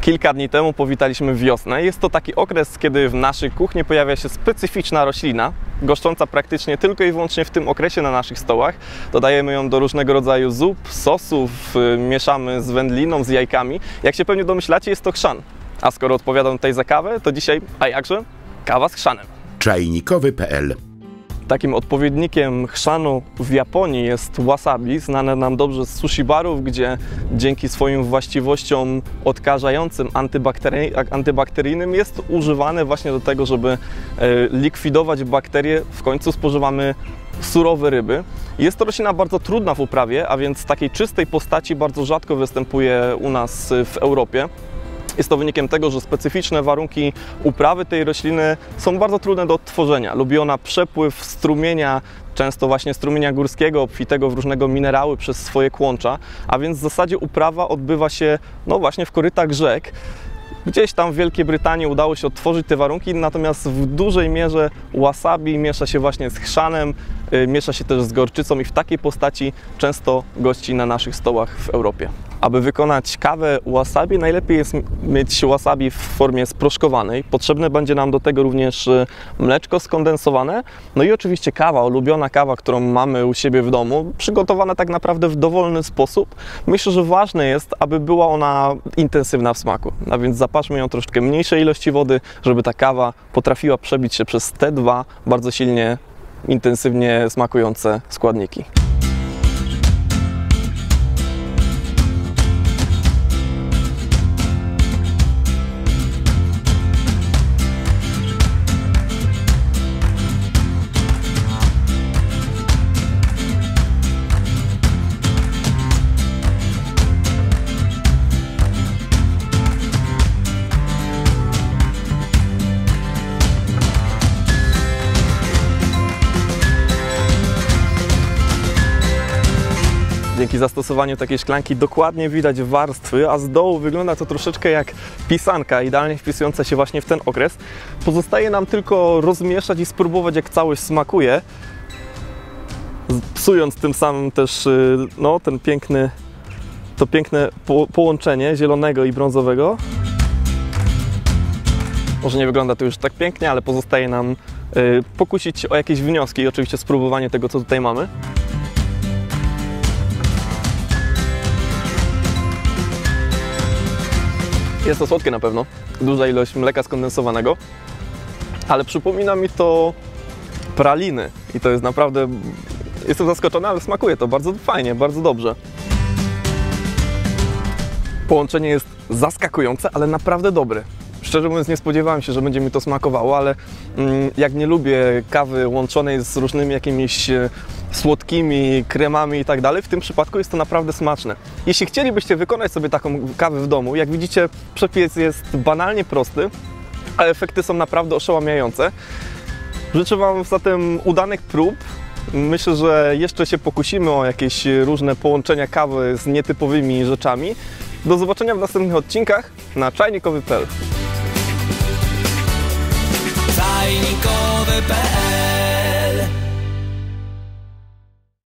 Kilka dni temu powitaliśmy wiosnę. Jest to taki okres, kiedy w naszej kuchni pojawia się specyficzna roślina, goszcząca praktycznie tylko i wyłącznie w tym okresie na naszych stołach. Dodajemy ją do różnego rodzaju zup, sosów, mieszamy z wędliną, z jajkami. Jak się pewnie domyślacie, jest to chrzan. A skoro odpowiadam tutaj za kawę, to dzisiaj, a jakże, kawa z chrzanem. Czajnikowy.pl. Takim odpowiednikiem chrzanu w Japonii jest wasabi, znane nam dobrze z sushi barów, gdzie dzięki swoim właściwościom odkażającym, antybakteryjnym jest używane właśnie do tego, żeby likwidować bakterie. W końcu spożywamy surowe ryby. Jest to roślina bardzo trudna w uprawie, a więc takiej czystej postaci bardzo rzadko występuje u nas w Europie. Jest to wynikiem tego, że specyficzne warunki uprawy tej rośliny są bardzo trudne do odtworzenia. Lubi ona przepływ strumienia, często właśnie strumienia górskiego, obfitego w różnego minerały przez swoje kłącza, a więc w zasadzie uprawa odbywa się właśnie w korytach rzek. Gdzieś tam w Wielkiej Brytanii udało się odtworzyć te warunki, natomiast w dużej mierze wasabi miesza się właśnie z chrzanem, miesza się też z gorczycą i w takiej postaci często gości na naszych stołach w Europie. Aby wykonać kawę wasabi, najlepiej jest mieć wasabi w formie sproszkowanej. Potrzebne będzie nam do tego również mleczko skondensowane, no i oczywiście kawa, ulubiona kawa, którą mamy u siebie w domu, przygotowana tak naprawdę w dowolny sposób. Myślę, że ważne jest, aby była ona intensywna w smaku, a więc zapaszmy ją troszeczkę mniejszej ilości wody, żeby ta kawa potrafiła przebić się przez te dwa bardzo silnie, intensywnie smakujące składniki. Dzięki zastosowaniu takiej szklanki dokładnie widać warstwy, a z dołu wygląda to troszeczkę jak pisanka, idealnie wpisująca się właśnie w ten okres. Pozostaje nam tylko rozmieszać i spróbować, jak całość smakuje, psując tym samym też to piękne połączenie zielonego i brązowego. Może nie wygląda to już tak pięknie, ale pozostaje nam pokusić się o jakieś wnioski i oczywiście spróbowanie tego, co tutaj mamy. Jest to słodkie na pewno, duża ilość mleka skondensowanego, ale przypomina mi to praliny i to jest naprawdę, jestem zaskoczony, ale smakuje to bardzo fajnie, bardzo dobrze. Połączenie jest zaskakujące, ale naprawdę dobre. Szczerze mówiąc, nie spodziewałem się, że będzie mi to smakowało, ale jak nie lubię kawy łączonej z różnymi jakimiś słodkimi kremami i tak dalej, w tym przypadku jest to naprawdę smaczne. Jeśli chcielibyście wykonać sobie taką kawę w domu, jak widzicie, przepis jest banalnie prosty, a efekty są naprawdę oszałamiające. Życzę Wam zatem udanych prób. Myślę, że jeszcze się pokusimy o jakieś różne połączenia kawy z nietypowymi rzeczami. Do zobaczenia w następnych odcinkach na czajnikowy.pl. Czajnikowy.pl